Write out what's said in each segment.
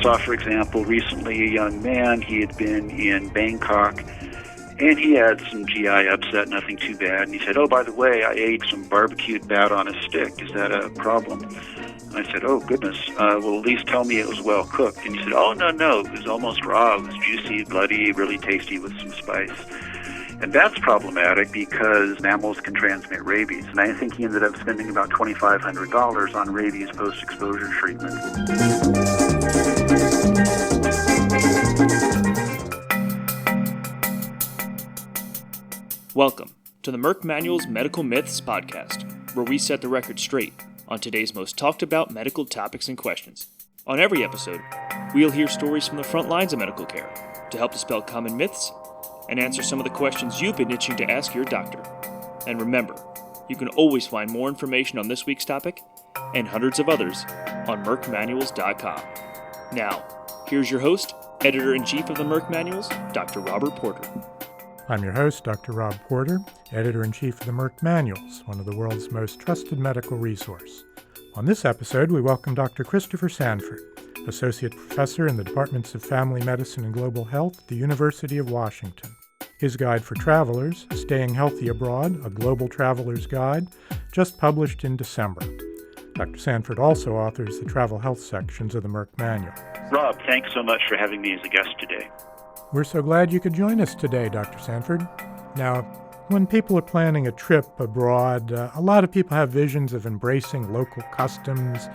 saw, for example, recently a young man. He had been in Bangkok, and he had some GI upset, nothing too bad. And he said, "Oh, by the way, I ate some barbecued bat on a stick. Is that a problem?" And I said, "Oh, goodness. Well, at least tell me it was well cooked." And he said, "Oh, no. It was almost raw. It was juicy, bloody, really tasty with some spice." And that's problematic because mammals can transmit rabies. And I think he ended up spending about $2,500 on rabies post-exposure treatment. Welcome to the Merck Manual's Medical Myths podcast, where we set the record straight on today's most talked about medical topics and questions. On every episode, we'll hear stories from the front lines of medical care to help dispel common myths and answer some of the questions you've been itching to ask your doctor. And remember, you can always find more information on this week's topic and hundreds of others on merckmanuals.com. Now, here's your host, Editor-in-Chief of the Merck Manuals, Dr. Robert Porter. I'm your host, Dr. Rob Porter, Editor-in-Chief of the Merck Manuals, one of the world's most trusted medical resources. On this episode, we welcome Dr. Christopher Sanford, Associate Professor in the Departments of Family Medicine and Global Health at the University of Washington. His Guide for Travelers, Staying Healthy Abroad, a Global Traveler's Guide, just published in December. Dr. Sanford also authors the travel health sections of the Merck Manual. Rob, thanks so much for having me as a guest today. We're so glad you could join us today, Dr. Sanford. Now, when people are planning a trip abroad, a lot of people have visions of embracing local customs,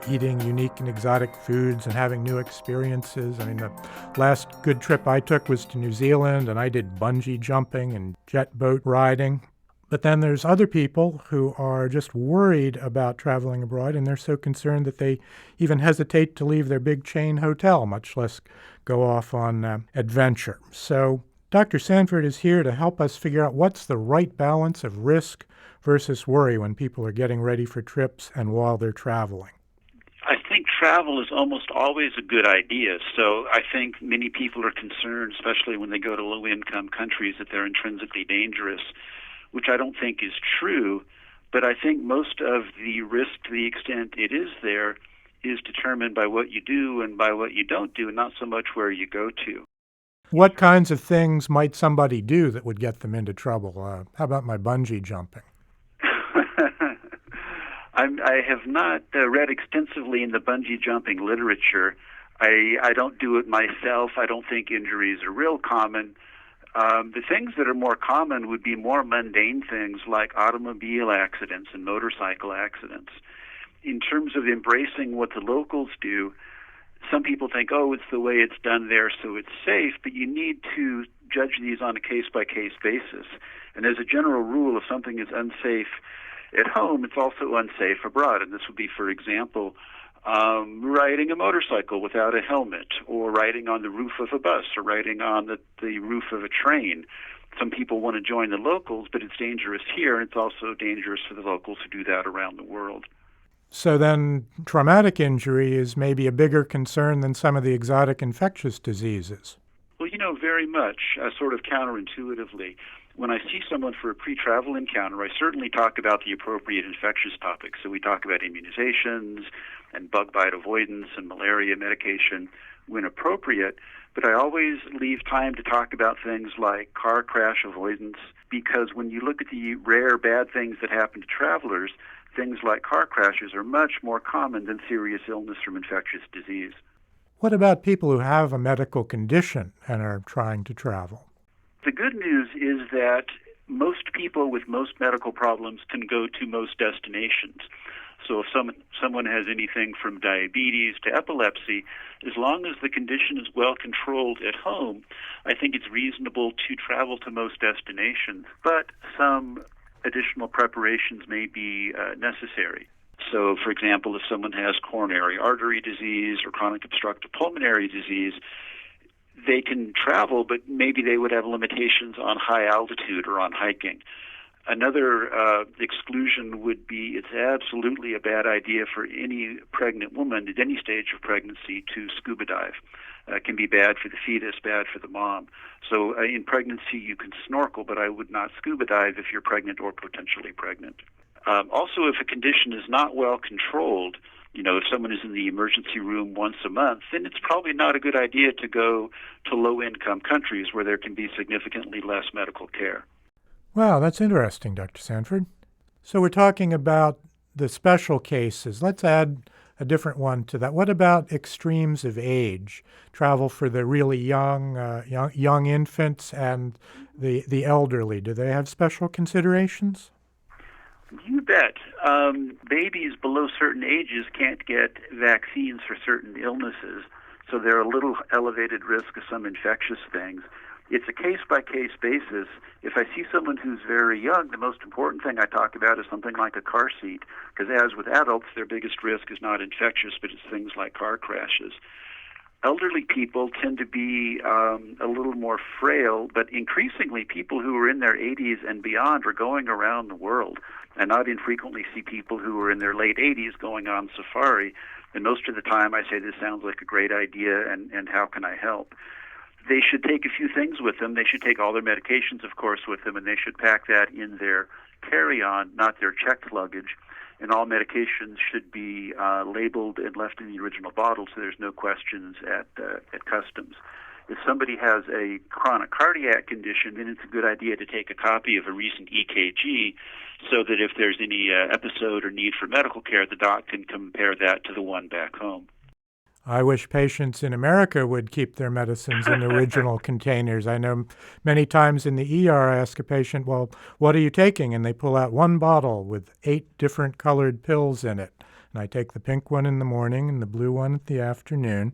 eating unique and exotic foods, and having new experiences. I mean, the last good trip I took was to New Zealand, and I did bungee jumping and jet boat riding. But then there's other people who are just worried about traveling abroad, and they're so concerned that they even hesitate to leave their big chain hotel, much less go off on adventure. So Dr. Sanford is here to help us figure out what's the right balance of risk versus worry when people are getting ready for trips and while they're traveling. I think travel is almost always a good idea. So I think many people are concerned, especially when they go to low-income countries, that they're intrinsically dangerous, which I don't think is true. But I think most of the risk, to the extent it is there, is determined by what you do and by what you don't do, and not so much where you go to. What kinds of things might somebody do that would get them into trouble? How about my bungee jumping? I have not read extensively in the bungee jumping literature. I don't do it myself. I don't think injuries are real common. The things that are more common would be more mundane things like automobile accidents and motorcycle accidents. In terms of embracing what the locals do, some people think, oh, it's the way it's done there, so it's safe, but you need to judge these on a case-by-case basis. And as a general rule, if something is unsafe at home, it's also unsafe abroad. And this would be, for example, riding a motorcycle without a helmet, or riding on the roof of a bus, or riding on the roof of a train. Some people want to join the locals, but it's dangerous here, and it's also dangerous for the locals who do that around the world. So then traumatic injury is maybe a bigger concern than some of the exotic infectious diseases. Well, very much, sort of counterintuitively. When I see someone for a pre-travel encounter, I certainly talk about the appropriate infectious topics. So we talk about immunizations and bug bite avoidance and malaria medication when appropriate. But I always leave time to talk about things like car crash avoidance, because when you look at the rare bad things that happen to travelers, things like car crashes are much more common than serious illness from infectious disease. What about people who have a medical condition and are trying to travel? The good news is that most people with most medical problems can go to most destinations. So if someone has anything from diabetes to epilepsy, as long as the condition is well controlled at home, I think it's reasonable to travel to most destinations. But some additional preparations may be necessary. So, for example, if someone has coronary artery disease or chronic obstructive pulmonary disease, they can travel, but maybe they would have limitations on high altitude or on hiking. Another exclusion would be it's absolutely a bad idea for any pregnant woman at any stage of pregnancy to scuba dive. It can be bad for the fetus, bad for the mom. So in pregnancy you can snorkel, but I would not scuba dive if you're pregnant or potentially pregnant. Also, if a condition is not well controlled, if someone is in the emergency room once a month, then it's probably not a good idea to go to low-income countries where there can be significantly less medical care. Wow, that's interesting, Dr. Sanford. So we're talking about the special cases. Let's add a different one to that. What about extremes of age? Travel for the really young infants and the elderly. Do they have special considerations? You bet. Babies below certain ages can't get vaccines for certain illnesses, so they're a little elevated risk of some infectious things. It's a case-by-case basis. If I see someone who's very young, the most important thing I talk about is something like a car seat, because as with adults, their biggest risk is not infectious, but it's things like car crashes. Elderly people tend to be a little more frail, but increasingly people who are in their 80s and beyond are going around the world. I not infrequently see people who are in their late 80s going on safari, and most of the time I say, this sounds like a great idea, and how can I help? They should take a few things with them. They should take all their medications, of course, with them, and they should pack that in their carry-on, not their checked luggage. And all medications should be labeled and left in the original bottle, so there's no questions at customs. If somebody has a chronic cardiac condition, then it's a good idea to take a copy of a recent EKG so that if there's any episode or need for medical care, the doc can compare that to the one back home. I wish patients in America would keep their medicines in original containers. I know many times in the ER I ask a patient, well, what are you taking? And they pull out one bottle with 8 different colored pills in it. And I take the pink one in the morning and the blue one in the afternoon.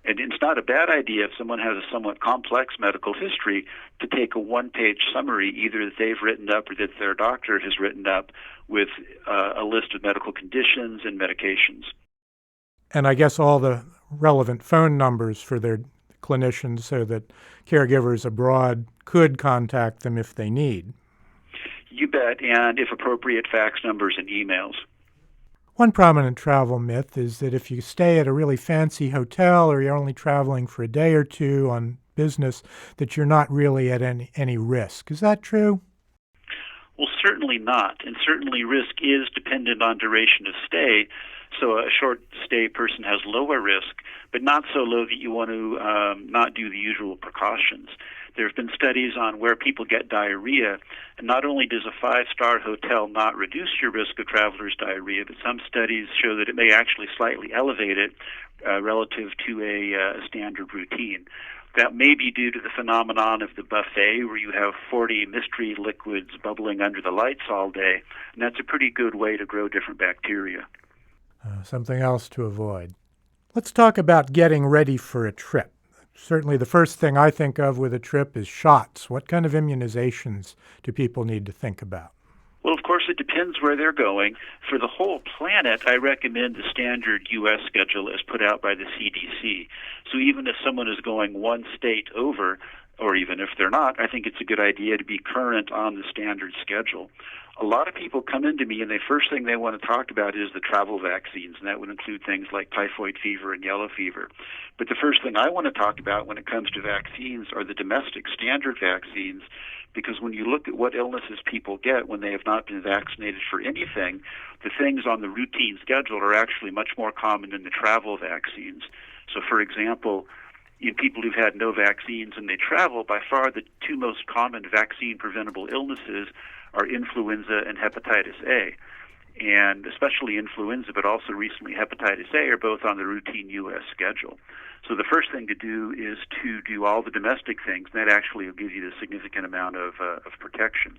And it's not a bad idea if someone has a somewhat complex medical history to take a one-page summary, either that they've written up or that their doctor has written up, with a list of medical conditions and medications. And I guess all the relevant phone numbers for their clinicians so that caregivers abroad could contact them if they need. You bet, and if appropriate, fax numbers and emails. One prominent travel myth is that if you stay at a really fancy hotel or you're only traveling for a day or two on business, that you're not really at any risk. Is that true? Well, certainly not, and certainly risk is dependent on duration of stay. So a short stay person has lower risk, but not so low that you want to not do the usual precautions. There have been studies on where people get diarrhea, and not only does a 5-star hotel not reduce your risk of traveler's diarrhea, but some studies show that it may actually slightly elevate it relative to a standard routine. That may be due to the phenomenon of the buffet, where you have 40 mystery liquids bubbling under the lights all day, and that's a pretty good way to grow different bacteria. Something else to avoid. Let's talk about getting ready for a trip. Certainly the first thing I think of with a trip is shots. What kind of immunizations do people need to think about? Well, of course, it depends where they're going. For the whole planet, I recommend the standard U.S. schedule as put out by the CDC. So even if someone is going one state over, or even if they're not, I think it's a good idea to be current on the standard schedule. A lot of people come into me, and the first thing they want to talk about is the travel vaccines, and that would include things like typhoid fever and yellow fever. But the first thing I want to talk about when it comes to vaccines are the domestic standard vaccines, because when you look at what illnesses people get when they have not been vaccinated for anything, the things on the routine schedule are actually much more common than the travel vaccines. So, for example, in people who've had no vaccines and they travel, by far the 2 most common vaccine-preventable illnesses are influenza and hepatitis A. And especially influenza, but also recently hepatitis A, are both on the routine U.S. schedule. So the first thing to do is to do all the domestic things, and that actually will give you a significant amount of protection.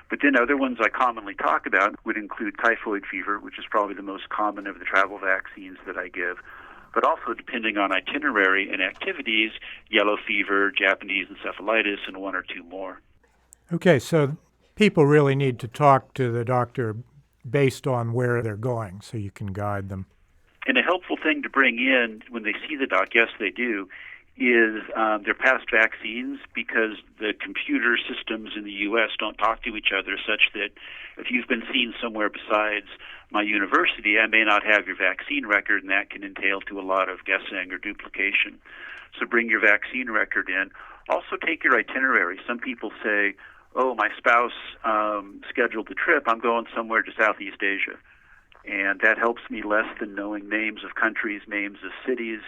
But then other ones I commonly talk about would include typhoid fever, which is probably the most common of the travel vaccines that I give. But also, depending on itinerary and activities, yellow fever, Japanese encephalitis, and 1 or 2 more. Okay, so people really need to talk to the doctor based on where they're going so you can guide them. And a helpful thing to bring in when they see the doc, yes, they do, is their past vaccines, because the computer systems in the U.S. don't talk to each other, such that if you've been seen somewhere besides my university, I may not have your vaccine record, and that can entail to a lot of guessing or duplication. So bring your vaccine record in. Also take your itinerary. Some people say, oh, my spouse scheduled the trip, I'm going somewhere to Southeast Asia. And that helps me less than knowing names of countries, names of cities,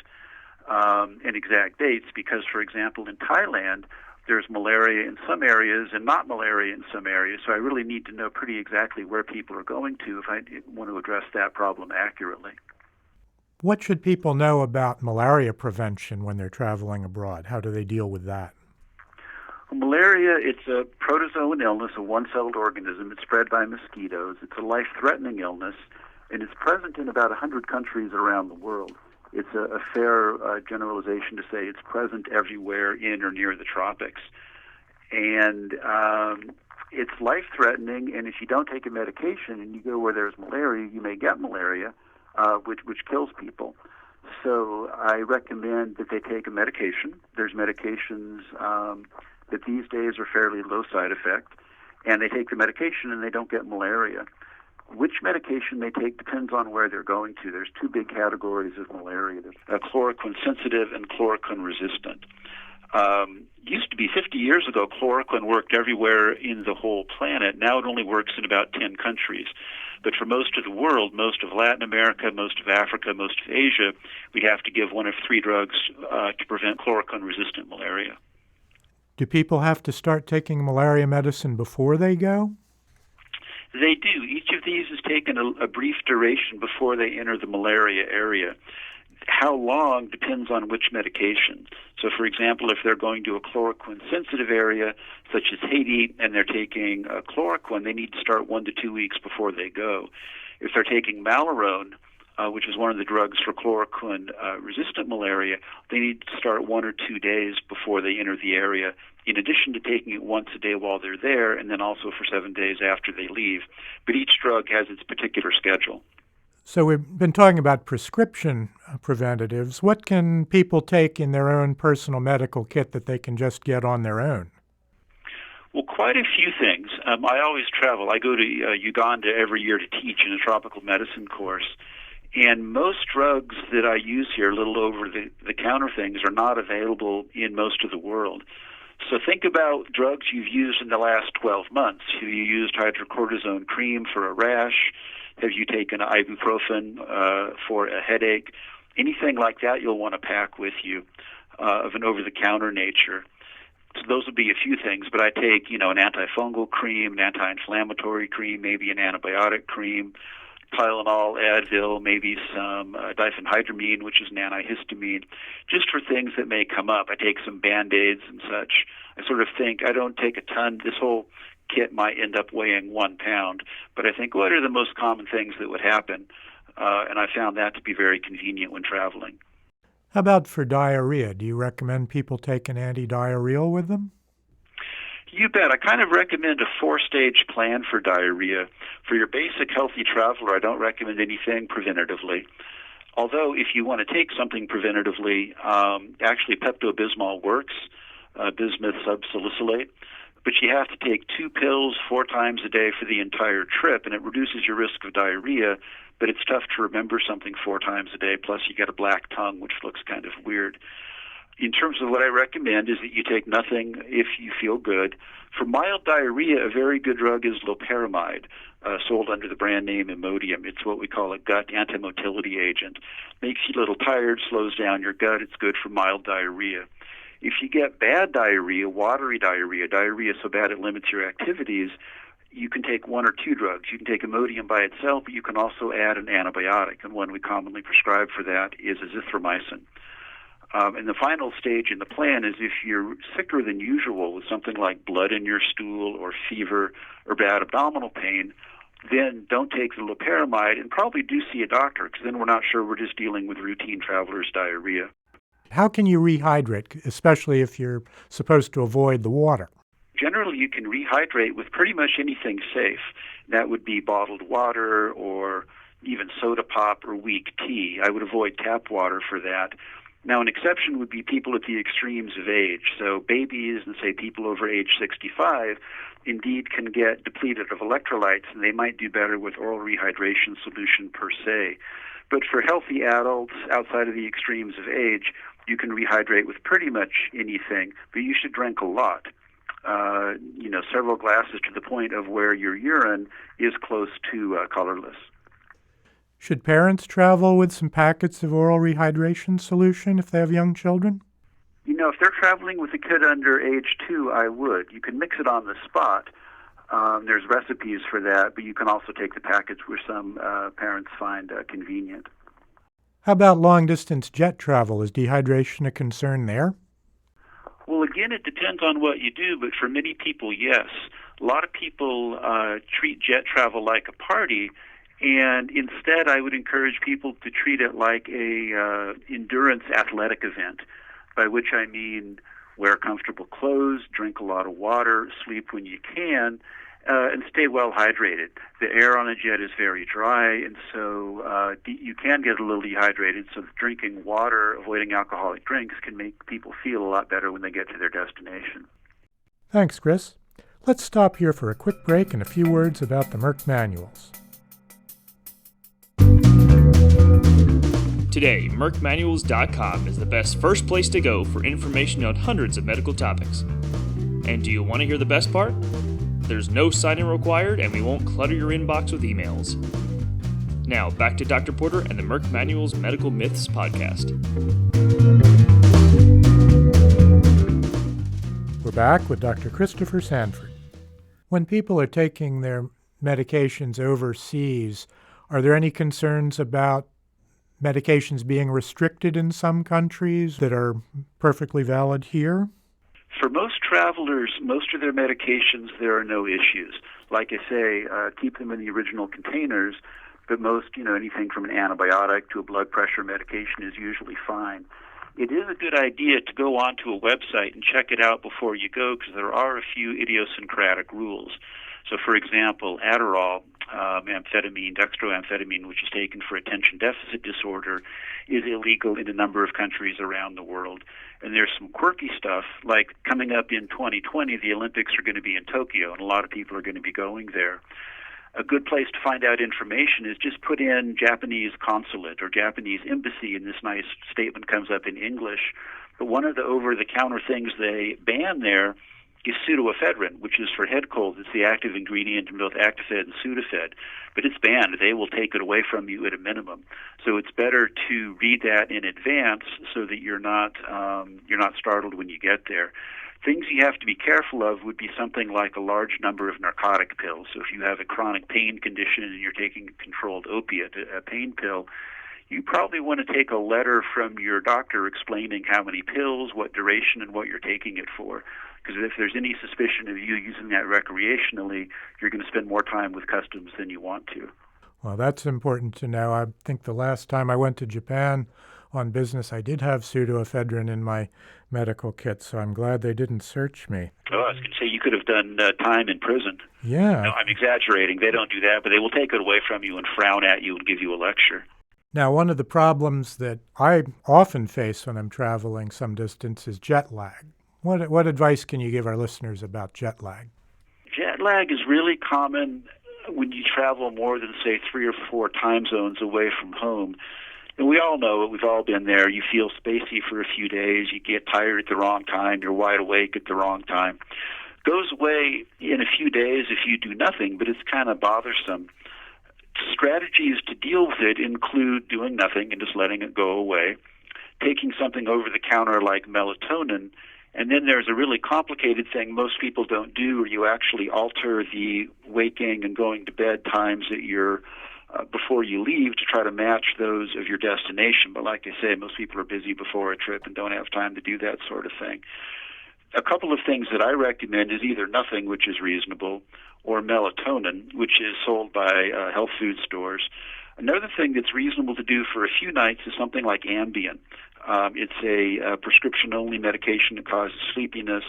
and exact dates, because, for example, in Thailand, there's malaria in some areas and not malaria in some areas, so I really need to know pretty exactly where people are going to if I want to address that problem accurately. What should people know about malaria prevention when they're traveling abroad? How do they deal with that? Malaria, it's a protozoan illness, a one-celled organism. It's spread by mosquitoes. It's a life-threatening illness, and it's present in about 100 countries around the world. It's a fair generalization to say it's present everywhere in or near the tropics. And it's life-threatening, and if you don't take a medication and you go where there's malaria, you may get malaria, which kills people. So I recommend that they take a medication. There's medications that these days are fairly low side effect, and they take the medication and they don't get malaria. Which medication they take depends on where they're going to. There's two big categories of malaria. There's chloroquine sensitive and chloroquine resistant. Used to be 50 years ago, chloroquine worked everywhere in the whole planet. Now it only works in about 10 countries. But for most of the world, most of Latin America, most of Africa, most of Asia, we have to give one of three drugs to prevent chloroquine-resistant malaria. Do people have to start taking malaria medicine before they go? They do. Each of these is taken a brief duration before they enter the malaria area. How long depends on which medication. So, for example, if they're going to a chloroquine-sensitive area, such as Haiti, and they're taking chloroquine, they need to start 1 to 2 weeks before they go. If they're taking Malarone, which is one of the drugs for chloroquine-resistant malaria, they need to start 1 or 2 days before they enter the area, in addition to taking it once a day while they're there, and then also for 7 days after they leave. But each drug has its particular schedule. So we've been talking about prescription preventatives. What can people take in their own personal medical kit that they can just get on their own? Well, quite a few things. I always travel. I go to Uganda every year to teach in a tropical medicine course. And most drugs that I use here, little over-the-counter things, are not available in most of the world. So think about drugs you've used in the last 12 months. Have you used hydrocortisone cream for a rash? Have you taken ibuprofen for a headache? Anything like that you'll want to pack with you of an over-the-counter nature. So those would be a few things, but I take, an antifungal cream, an anti-inflammatory cream, maybe an antibiotic cream, Tylenol, Advil, maybe some diphenhydramine, which is an antihistamine, just for things that may come up. I take some Band-Aids and such. I sort of think I don't take a ton. This whole kit might end up weighing 1 pound, but I think what are the most common things that would happen? And I found that to be very convenient when traveling. How about for diarrhea? Do you recommend people take an antidiarrheal with them? You bet. I kind of recommend a 4-stage plan for diarrhea. For your basic healthy traveler, I don't recommend anything preventatively. Although if you want to take something preventatively, actually Pepto-Bismol works, bismuth subsalicylate, but you have to take 2 pills 4 times a day for the entire trip, and it reduces your risk of diarrhea, but it's tough to remember something 4 times a day, plus you get a black tongue, which looks kind of weird. In terms of what I recommend is that you take nothing if you feel good. For mild diarrhea, a very good drug is loperamide, sold under the brand name Imodium. It's what we call a gut antimotility agent. Makes you a little tired, slows down your gut. It's good for mild diarrhea. If you get bad diarrhea, watery diarrhea so bad it limits your activities, you can take 1 or 2 drugs. You can take Imodium by itself, but you can also add an antibiotic, and one we commonly prescribe for that is azithromycin. And the final stage in the plan is if you're sicker than usual with something like blood in your stool or fever or bad abdominal pain, then don't take the loperamide and probably do see a doctor, because then we're not sure we're just dealing with routine traveler's diarrhea. How can you rehydrate, especially if you're supposed to avoid the water? Generally, you can rehydrate with pretty much anything safe. That would be bottled water or even soda pop or weak tea. I would avoid tap water for that. Now, an exception would be people at the extremes of age. So babies and, say, people over age 65 indeed can get depleted of electrolytes, and they might do better with oral rehydration solution per se. But for healthy adults outside of the extremes of age, you can rehydrate with pretty much anything, but you should drink a lot. several glasses to the point of where your urine is close to colorless. Should parents travel with some packets of oral rehydration solution if they have young children? If they're traveling with a kid under age 2, I would. You can mix it on the spot. There's recipes for that, but you can also take the packets which some parents find convenient. How about long-distance jet travel? Is dehydration a concern there? Well, again, it depends on what you do, but for many people, yes. A lot of people treat jet travel like a party, and instead I would encourage people to treat it like a endurance athletic event, by which I mean wear comfortable clothes, drink a lot of water, sleep when you can, and stay well hydrated. The air on a jet is very dry, and so you can get a little dehydrated, so drinking water, avoiding alcoholic drinks can make people feel a lot better when they get to their destination. Thanks, Chris. Let's stop here for a quick break and a few words about the Merck Manuals. Today, MerckManuals.com is the best first place to go for information on hundreds of medical topics. And do you want to hear the best part? There's no sign-in required, and we won't clutter your inbox with emails. Now, back to Dr. Porter and the Merck Manuals Medical Myths podcast. We're back with Dr. Christopher Sanford. When people are taking their medications overseas, are there any concerns about medications being restricted in some countries that are perfectly valid here? For most travelers, most of their medications, there are no issues. Like I say, keep them in the original containers, but most, anything from an antibiotic to a blood pressure medication is usually fine. It is a good idea to go onto a website and check it out before you go, because there are a few idiosyncratic rules. So, for example, Adderall, amphetamine, dextroamphetamine, which is taken for attention deficit disorder, is illegal in a number of countries around the world. And there's some quirky stuff, like coming up in 2020, the Olympics are going to be in Tokyo, and a lot of people are going to be going there. A good place to find out information is just put in Japanese consulate or Japanese embassy, and this nice statement comes up in English. But one of the over-the-counter things they ban there is pseudoephedrine, which is for head cold. It's the active ingredient in both Actifed and Sudafed, but it's banned. They will take it away from you at a minimum. So it's better to read that in advance so that you're not startled when you get there. Things you have to be careful of would be something like a large number of narcotic pills. So if you have a chronic pain condition and you're taking a controlled opiate, a pain pill, you probably want to take a letter from your doctor explaining how many pills, what duration, and what you're taking it for. Because if there's any suspicion of you using that recreationally, you're going to spend more time with customs than you want to. Well, that's important to know. I think the last time I went to Japan on business, I did have pseudoephedrine in my medical kit, so I'm glad they didn't search me. Oh, I was going to say you could have done time in prison. Yeah. No, I'm exaggerating. They don't do that, but they will take it away from you and frown at you and give you a lecture. Now, one of the problems that I often face when I'm traveling some distance is jet lag. What advice can you give our listeners about jet lag? Jet lag is really common when you travel more than, say, 3 or 4 time zones away from home. And we all know it. We've all been there. You feel spacey for a few days. You get tired at the wrong time. You're wide awake at the wrong time. Goes away in a few days if you do nothing, but it's kind of bothersome. Strategies to deal with it include doing nothing and just letting it go away, taking something over the counter like melatonin, and then there's a really complicated thing most people don't do, where you actually alter the waking and going to bed times that you're before you leave to try to match those of your destination. But like I say, most people are busy before a trip and don't have time to do that sort of thing. A couple of things that I recommend is either nothing, which is reasonable, or melatonin, which is sold by health food stores. Another thing that's reasonable to do for a few nights is something like Ambien. It's a prescription-only medication that causes sleepiness,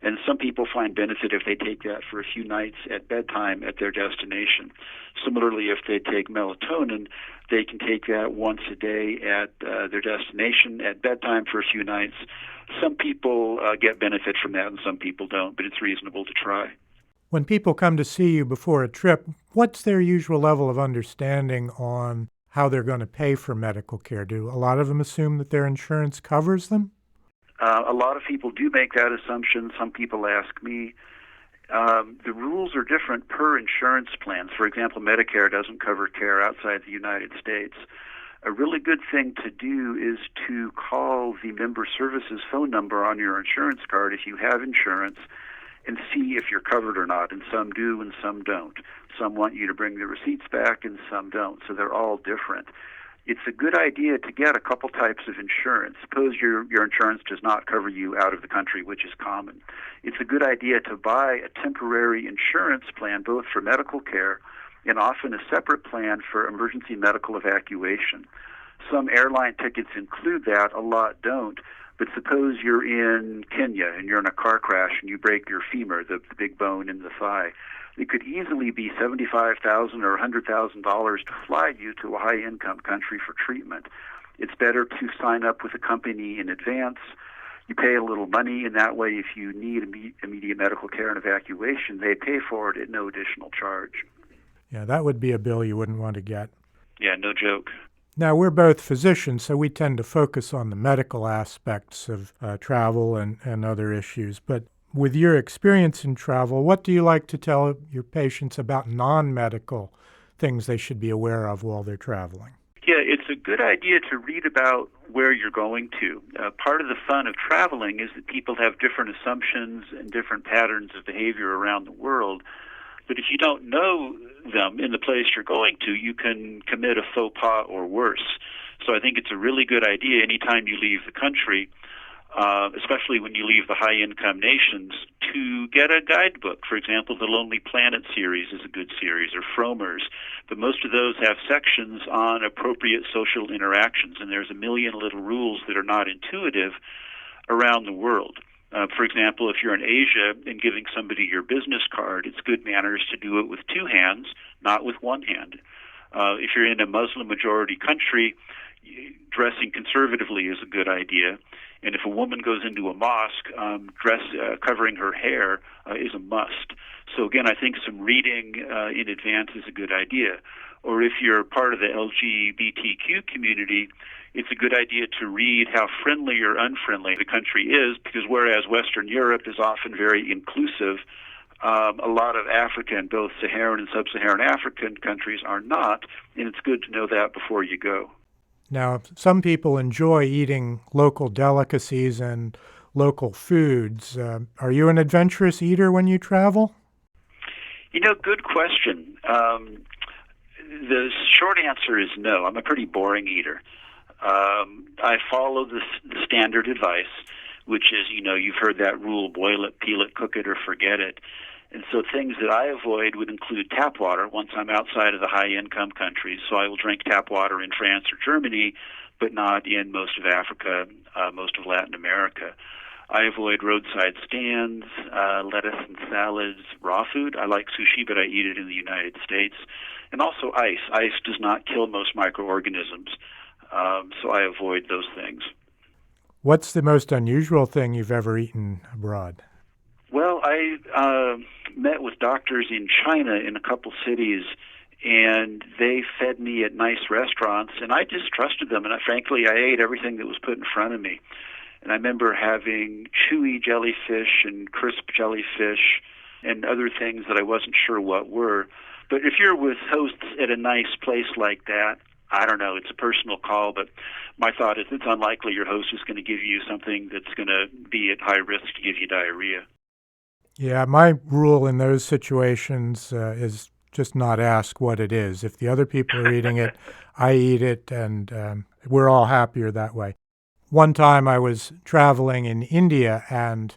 and some people find benefit if they take that for a few nights at bedtime at their destination. Similarly, if they take melatonin, they can take that once a day at their destination at bedtime for a few nights. Some people get benefit from that and some people don't, but it's reasonable to try. When people come to see you before a trip, what's their usual level of understanding on how they're going to pay for medical care? Do a lot of them assume that their insurance covers them? A lot of people do make that assumption. Some people ask me. The rules are different per insurance plans. For example, Medicare doesn't cover care outside the United States. A really good thing to do is to call the member services phone number on your insurance card if you have insurance and see if you're covered or not. And some do and some don't. Some want you to bring the receipts back and some don't. So they're all different. It's a good idea to get a couple types of insurance. Suppose your insurance does not cover you out of the country, which is common. It's a good idea to buy a temporary insurance plan, both for medical care and often a separate plan for emergency medical evacuation. Some airline tickets include that, a lot don't. But suppose you're in Kenya and you're in a car crash and you break your femur, the big bone in the thigh. It could easily be $75,000 or $100,000 to fly you to a high-income country for treatment. It's better to sign up with a company in advance. You pay a little money, and that way if you need immediate medical care and evacuation, they pay for it at no additional charge. Yeah, that would be a bill you wouldn't want to get. Yeah, no joke. Now, we're both physicians, so we tend to focus on the medical aspects of travel and other issues. But with your experience in travel, what do you like to tell your patients about non-medical things they should be aware of while they're traveling? Yeah, it's a good idea to read about where you're going to. Part of the fun of traveling is that people have different assumptions and different patterns of behavior around the world. But if you don't know them in the place you're going to, you can commit a faux pas or worse. So I think it's a really good idea anytime you leave the country, especially when you leave the high-income nations, to get a guidebook. For example, the Lonely Planet series is a good series, or Frommer's. But most of those have sections on appropriate social interactions, and there's a million little rules that are not intuitive around the world. For example, if you're in Asia and giving somebody your business card, it's good manners to do it with two hands, not with one hand. If you're in a Muslim-majority country, dressing conservatively is a good idea. And if a woman goes into a mosque, covering her hair is a must. So again, I think some reading in advance is a good idea. Or if you're part of the LGBTQ community, it's a good idea to read how friendly or unfriendly the country is, because whereas Western Europe is often very inclusive, a lot of African, both Saharan and sub-Saharan African countries are not, and it's good to know that before you go. Now, some people enjoy eating local delicacies and local foods. Are you an adventurous eater when you travel? Good question. The short answer is no. I'm a pretty boring eater. I follow the standard advice, which is, you've heard that rule, boil it, peel it, cook it, or forget it. And so things that I avoid would include tap water once I'm outside of the high-income countries. So I will drink tap water in France or Germany, but not in most of Africa, most of Latin America. I avoid roadside stands, lettuce and salads, raw food. I like sushi, but I eat it in the United States. And also ice. Ice does not kill most microorganisms, so I avoid those things. What's the most unusual thing you've ever eaten abroad? Well, I met with doctors in China in a couple cities, and they fed me at nice restaurants, and I just trusted them. And frankly, I ate everything that was put in front of me. And I remember having chewy jellyfish and crisp jellyfish and other things that I wasn't sure what were. But if you're with hosts at a nice place like that, I don't know, it's a personal call, but my thought is it's unlikely your host is going to give you something that's going to be at high risk to give you diarrhea. Yeah, my rule in those situations is just not ask what it is. If the other people are eating it, I eat it, and we're all happier that way. One time I was traveling in India, and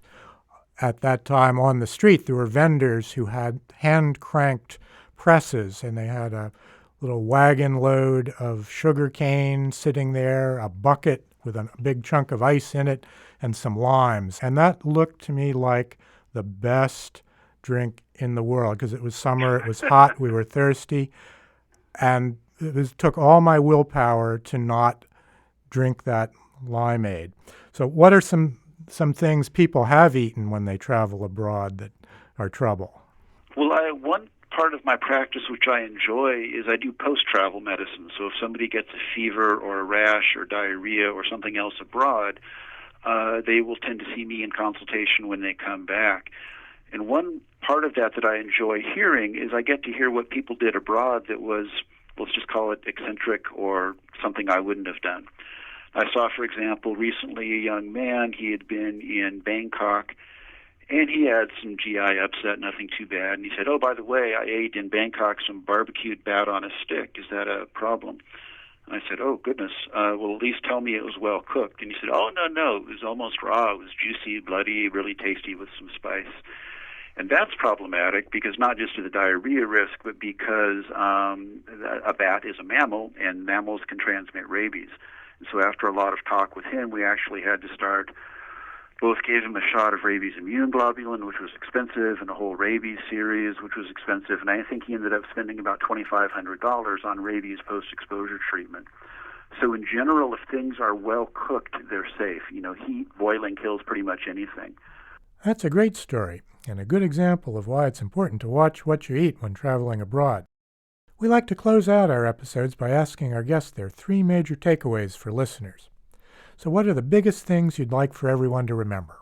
at that time on the street there were vendors who had hand-cranked presses, and they had a little wagon load of sugar cane sitting there, a bucket with a big chunk of ice in it, and some limes. And that looked to me like the best drink in the world, because it was summer, it was hot, we were thirsty, and it took all my willpower to not drink that limeade. So what are some things people have eaten when they travel abroad that are trouble? Well, one part of my practice which I enjoy is I do post-travel medicine. So if somebody gets a fever or a rash or diarrhea or something else abroad, they will tend to see me in consultation when they come back. And one part of that I enjoy hearing is I get to hear what people did abroad that was, let's just call it eccentric or something I wouldn't have done. I saw, for example, recently a young man. He had been in Bangkok, and he had some GI upset, nothing too bad. And he said, "Oh, by the way, I ate in Bangkok some barbecued bat on a stick. Is that a problem?" And I said, "Oh, goodness. Well, at least tell me it was well cooked." And he said, "Oh, no. It was almost raw. It was juicy, bloody, really tasty with some spice." And that's problematic because not just to the diarrhea risk, but because a bat is a mammal, and mammals can transmit rabies. And so after a lot of talk with him, we actually had to start, both gave him a shot of rabies immune globulin, which was expensive, and a whole rabies series, which was expensive. And I think he ended up spending about $2,500 on rabies post-exposure treatment. So in general, if things are well cooked, they're safe. Heat, boiling kills pretty much anything. That's a great story, and a good example of why it's important to watch what you eat when traveling abroad. We like to close out our episodes by asking our guests their 3 major takeaways for listeners. So what are the biggest things you'd like for everyone to remember?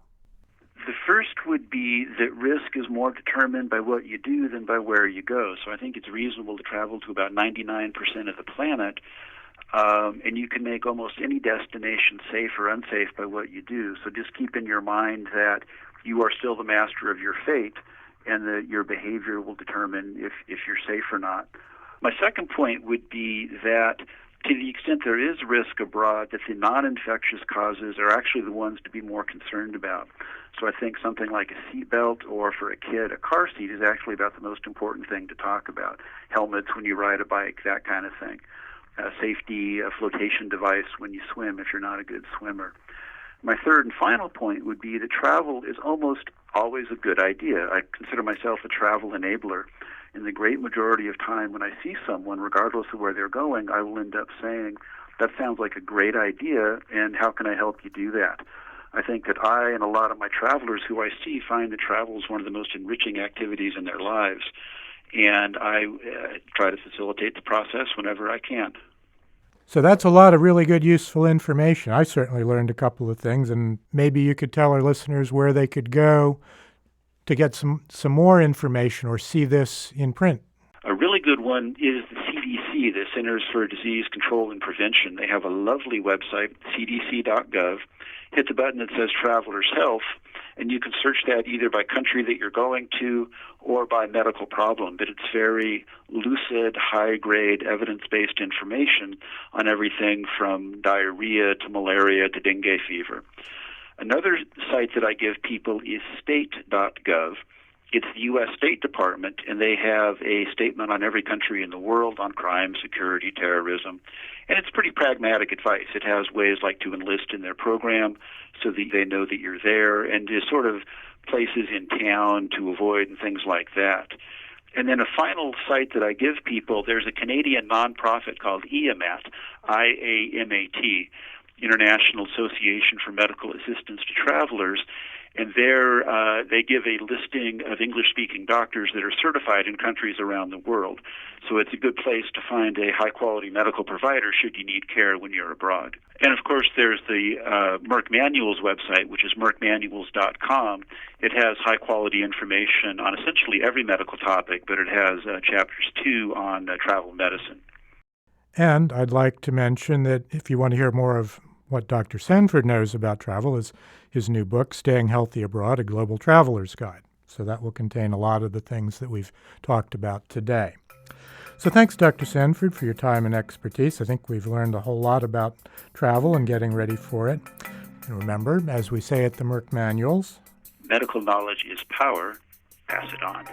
The first would be that risk is more determined by what you do than by where you go. So I think it's reasonable to travel to about 99% of the planet, and you can make almost any destination safe or unsafe by what you do. So just keep in your mind that you are still the master of your fate, and that your behavior will determine if you're safe or not. My second point would be that to the extent there is risk abroad, that the non-infectious causes are actually the ones to be more concerned about. So I think something like a seatbelt, or for a kid, a car seat, is actually about the most important thing to talk about. Helmets when you ride a bike, that kind of thing. Safety, a flotation device when you swim if you're not a good swimmer. My third and final point would be that travel is almost always a good idea. I consider myself a travel enabler. In the great majority of time when I see someone, regardless of where they're going, I will end up saying, "That sounds like a great idea, and how can I help you do that?" I think that I and a lot of my travelers who I see find that travel is one of the most enriching activities in their lives, and I try to facilitate the process whenever I can. So that's a lot of really good, useful information. I certainly learned a couple of things, and maybe you could tell our listeners where they could go to get some more information or see this in print. A really good one is the CDC, the Centers for Disease Control and Prevention. They have a lovely website, cdc.gov. Hit the button that says Traveler's Health, and you can search that either by country that you're going to or by medical problem. But it's very lucid, high-grade, evidence-based information on everything from diarrhea to malaria to dengue fever. Another site that I give people is state.gov. It's the U.S. State Department, and they have a statement on every country in the world on crime, security, terrorism. And it's pretty pragmatic advice. It has ways like to enlist in their program so that they know that you're there, and just sort of places in town to avoid and things like that. And then a final site that I give people, there's a Canadian nonprofit called IAMAT, I-A-M-A-T, International Association for Medical Assistance to Travelers, and there they give a listing of English-speaking doctors that are certified in countries around the world. So it's a good place to find a high-quality medical provider should you need care when you're abroad. And, of course, there's the Merck Manuals website, which is merckmanuals.com. It has high-quality information on essentially every medical topic, but it has chapters, too, on travel medicine. And I'd like to mention that if you want to hear more of what Dr. Sanford knows about travel, is his new book, Staying Healthy Abroad, A Global Traveler's Guide. So that will contain a lot of the things that we've talked about today. So thanks, Dr. Sanford, for your time and expertise. I think we've learned a whole lot about travel and getting ready for it. And remember, as we say at the Merck Manuals, medical knowledge is power. Pass it on.